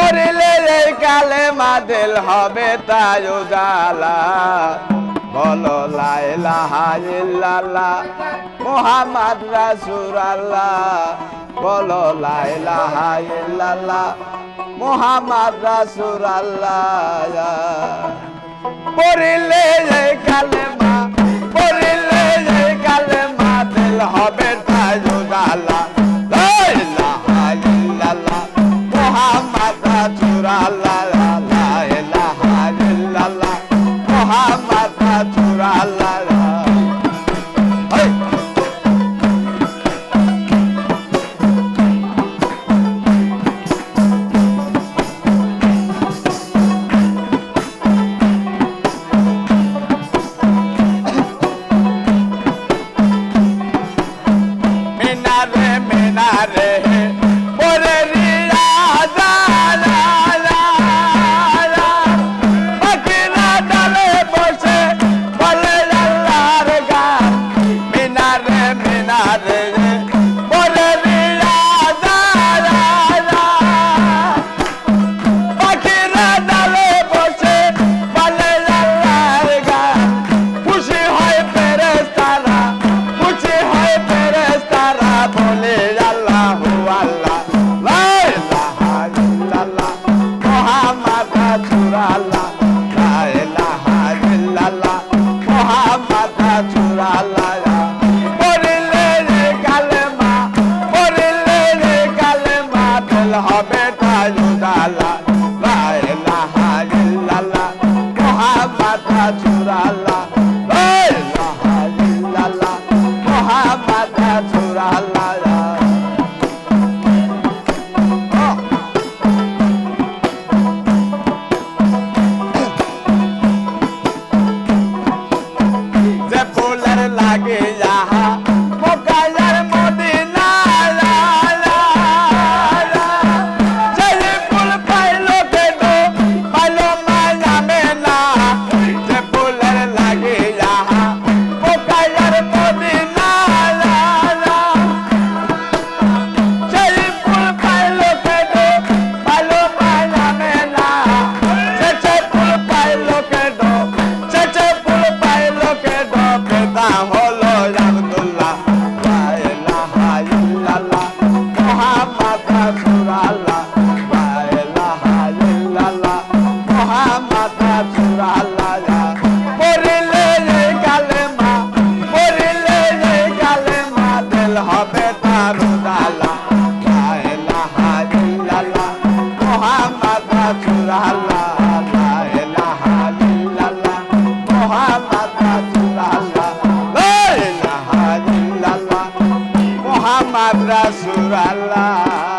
পড়িলে এই কালেমা দিল হবে তাই উজালা বলো লা ইলাহা ইল্লাল্লাহ মুহাম্মদ রাসূলুল্লাহ বলো লা ইলাহা ইল্লাল্লাহ মুহাম্মদ রাসূলুল্লাহ পড়িলে এই কালেমা দিল হবে তাই উজালা লা ইলাহা ইল্লাল্লাহ মুহাম্মদ রাসূলুল্লাহ লা ইলাহা ইল্লাল্লাহ মুহাম্মদ রাসূলুল্লাহ মিনারে পরে রিয়া পাখিরা ডালে বসে বলে আল্লাহর গান মিনারে পরে রিয়া পাখিরা ডালে বসে বলে আল্লাহর গান খুশি হয় ফেরেশতারা বলে আল্লাহু আল্লাহ লা ইলাহা ইল্লাল্লাহ মুহাম্মদ রাসূলুল্লাহ লা ইলাহা ইল্লাল্লাহ মুহাম্মদ রাসূলুল্লাহ পড়িলে রে কালেমা দিল হবে তাই উজালা লা ইলাহা ইল্লাল্লাহ মুহাম্মদ রাসূলুল্লাহ লা ইলাহা ইল্লাল্লাহ মুহাম্মদ রাসূলুল্লাহ যে ফুলের লাগে যাহা মক্কার মদিনা সেই ফুল পাইলো কেডো পাইলো মায়ামে না যে ফুলের লাগে যাহা মক্কার মদিনা সেই ফুল পাইলো কেডো পাইলো মায়ামে না সেই ফুল পাইলো কেডো পেদা হলো আব্দুল্লাহ লা ইলাহা ইল্লাল্লাহ মুহাম্মদ রাসূলুল্লাহ লা ইলাহা ইল্লাল্লাহ মুহাম্মদ রাসূলুল্লাহ পড়িলে এই কালেমা দিল হবে তার উজালা লা ইলাহা ইল্লাল্লাহ মুহাম্মদ রাসূলুল্লাহ লা ইলাহা ইল্লাল্লাহ মুহাম্মদ মুহাম্মদ রাসূলুল্লাহ